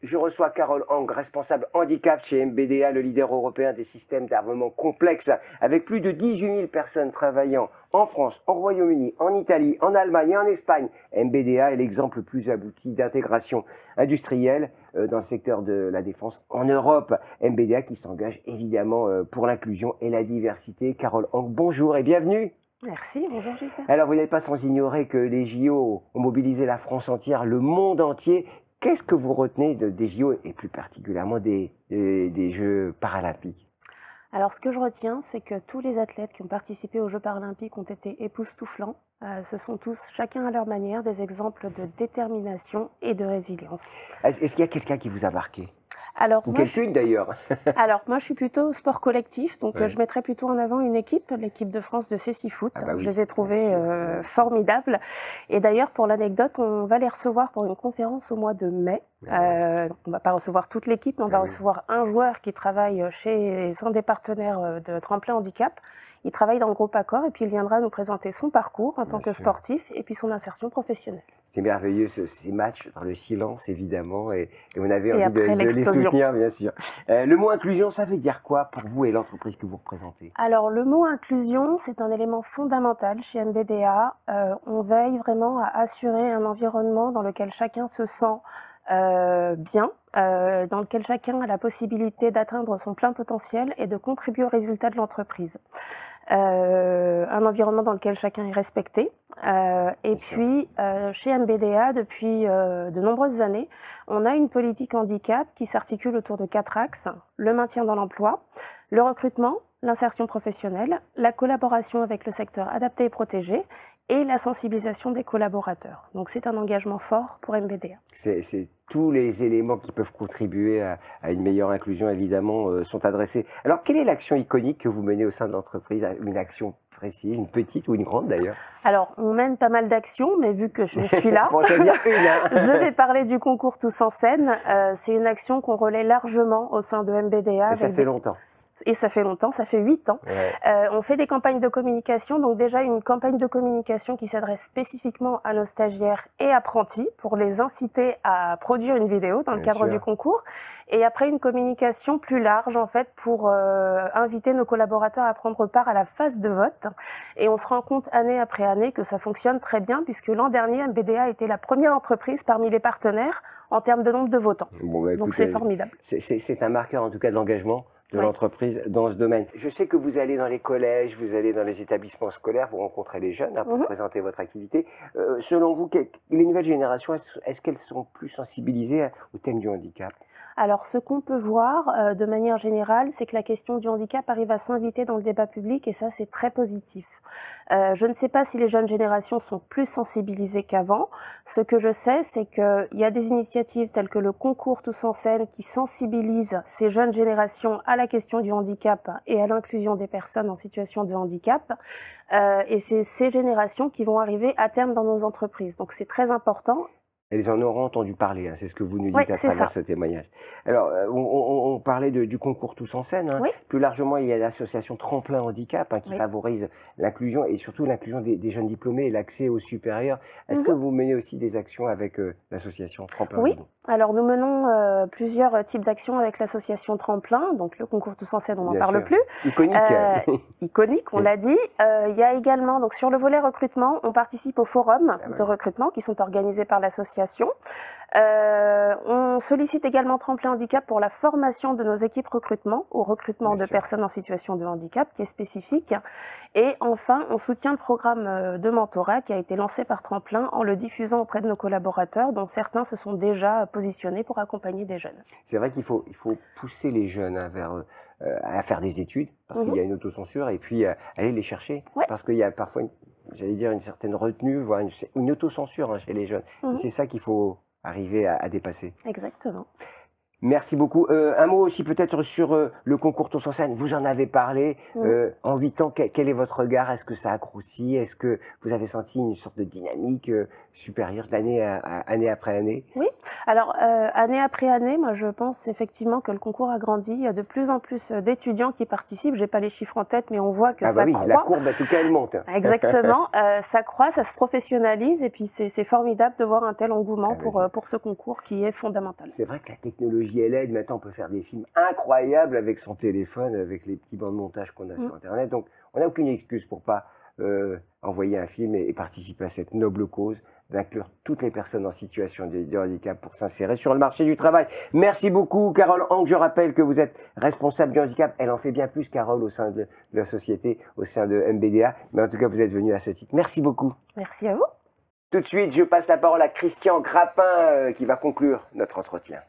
Je reçois Carole Hang, responsable handicap chez MBDA, le leader européen des systèmes d'armement complexes, avec plus de 18 000 personnes travaillant en France, au Royaume-Uni, en Italie, en Allemagne et en Espagne. MBDA est l'exemple le plus abouti d'intégration industrielle dans le secteur de la défense en Europe. MBDA qui s'engage évidemment pour l'inclusion et la diversité. Carole Hang, bonjour et bienvenue. Merci, bonjour Gilbert. Alors vous n'êtes pas sans ignorer que les JO ont mobilisé la France entière, le monde entier. Qu'est-ce que vous retenez des JO et plus particulièrement des Jeux paralympiques? Alors ce que je retiens, c'est que tous les athlètes qui ont participé aux Jeux paralympiques ont été époustouflants. Ce sont tous, chacun à leur manière, des exemples de détermination et de résilience. Est-ce qu'il y a quelqu'un qui vous a marqué? Alors, ou quelqu'une d'ailleurs. Alors moi je suis plutôt sport collectif, donc ouais. Je mettrais plutôt en avant une équipe, l'équipe de France de Cécifoot. Ah bah oui. Je les ai trouvés formidables. Et d'ailleurs pour l'anecdote, on va les recevoir pour une conférence au mois de mai. On va pas recevoir toute l'équipe, mais on va recevoir un joueur qui travaille chez un des partenaires de Tremplin Handicap. Il travaille dans le groupe Accor et puis il viendra nous présenter son parcours en tant que sportif et puis son insertion professionnelle. C'était merveilleux ces matchs dans le silence évidemment et on avait envie de les soutenir bien sûr. Le mot inclusion, ça veut dire quoi pour vous et l'entreprise que vous représentez? Alors le mot inclusion, c'est un élément fondamental chez MBDA. On veille vraiment à assurer un environnement dans lequel chacun se sent bien, dans lequel chacun a la possibilité d'atteindre son plein potentiel et de contribuer au résultat de l'entreprise. Un environnement dans lequel chacun est respecté. Et puis, chez MBDA, depuis de nombreuses années, on a une politique handicap qui s'articule autour de 4 axes: le maintien dans l'emploi, le recrutement, l'insertion professionnelle, la collaboration avec le secteur adapté et protégé, et la sensibilisation des collaborateurs. Donc c'est un engagement fort pour MBDA. C'est tous les éléments qui peuvent contribuer à une meilleure inclusion, évidemment, sont adressés. Alors, quelle est l'action iconique que vous menez au sein de l'entreprise? Une action précise, une petite ou une grande d'ailleurs? Alors, on mène pas mal d'actions, mais vu que je suis là, pour choisir une, hein. Je vais parler du concours Tous en scène. C'est une action qu'on relaie largement au sein de MBDA. Et ça fait longtemps. Et ça fait longtemps, ça fait 8 ans. Ouais. On fait des campagnes de communication, donc déjà une campagne de communication qui s'adresse spécifiquement à nos stagiaires et apprentis pour les inciter à produire une vidéo dans le cadre du concours. Et après une communication plus large en fait pour inviter nos collaborateurs à prendre part à la phase de vote. Et on se rend compte année après année que ça fonctionne très bien puisque l'an dernier, MBDA était la première entreprise parmi les partenaires en termes de nombre de votants. Bon, bah, écoutez, donc c'est formidable. C'est un marqueur en tout cas de l'engagement de l'entreprise dans ce domaine. Je sais que vous allez dans les collèges, vous allez dans les établissements scolaires, vous rencontrez les jeunes pour présenter votre activité. Selon vous, les nouvelles générations, est-ce qu'elles sont plus sensibilisées au thème du handicap? Alors, ce qu'on peut voir de manière générale, c'est que la question du handicap arrive à s'inviter dans le débat public et ça, c'est très positif. Je ne sais pas si les jeunes générations sont plus sensibilisées qu'avant. Ce que je sais, c'est qu'il y a des initiatives telles que le concours Tous en scène qui sensibilisent ces jeunes générations à la question du handicap et à l'inclusion des personnes en situation de handicap. Et c'est ces générations qui vont arriver à terme dans nos entreprises. Donc, c'est très important. Elles en auront entendu parler, hein, c'est ce que vous nous dites à travers ce témoignage. Alors, on parlait du concours Tous en scène. Hein. Plus largement, il y a l'association Tremplin Handicap qui favorise l'inclusion et surtout l'inclusion des jeunes diplômés et l'accès au supérieur. Est-ce que vous menez aussi des actions avec l'association Tremplin? Oui, alors nous menons plusieurs types d'actions avec l'association Tremplin. Donc le concours Tous en scène, on n'en parle plus. Iconique. Iconique, on l'a dit. Il y a également, donc sur le volet recrutement, on participe aux forums de recrutement qui sont organisés par l'association. On sollicite également Tremplin Handicap pour la formation de nos équipes recrutement, au recrutement de personnes en situation de handicap qui est spécifique. Et enfin, on soutient le programme de mentorat qui a été lancé par Tremplin en le diffusant auprès de nos collaborateurs, dont certains se sont déjà positionnés pour accompagner des jeunes. C'est vrai qu'il faut pousser les jeunes vers à faire des études, parce qu'il y a une autocensure, et puis aller les chercher, parce qu'il y a parfois j'allais dire une certaine retenue, voire une autocensure chez les jeunes. C'est ça qu'il faut arriver à dépasser. Exactement. Merci beaucoup. Un mot aussi peut-être sur le concours Tous en scène. Vous en avez parlé. En 8 ans, quel est votre regard? Est-ce que ça a grossi? Est-ce que vous avez senti une sorte de dynamique supérieure année après année? Oui, alors année après année, moi je pense effectivement que le concours a grandi. Il y a de plus en plus d'étudiants qui participent. J'ai pas les chiffres en tête, mais on voit que ça oui, croît. la courbe, en tout cas, elle monte. Exactement, ça croît, ça se professionnalise et puis c'est formidable de voir un tel engouement pour ce concours qui est fondamental. C'est vrai que la technologie, elle aide. Maintenant, on peut faire des films incroyables avec son téléphone, avec les petits bancs de montage qu'on a sur Internet. Donc, on n'a aucune excuse pour pas envoyer un film et participer à cette noble cause d'inclure toutes les personnes en situation de handicap pour s'insérer sur le marché du travail. Merci beaucoup, Carole Hank. Je rappelle que vous êtes responsable du handicap. Elle en fait bien plus, Carole, au sein de la société, au sein de MBDA. Mais en tout cas, vous êtes venue à ce titre. Merci beaucoup. Merci à vous. Tout de suite, je passe la parole à Christian Grappin qui va conclure notre entretien.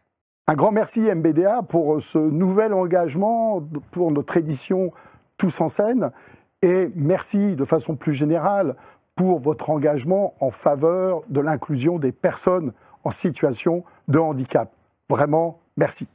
Un grand merci MBDA pour ce nouvel engagement pour notre édition Tous en scène. Et merci de façon plus générale pour votre engagement en faveur de l'inclusion des personnes en situation de handicap. Vraiment, merci.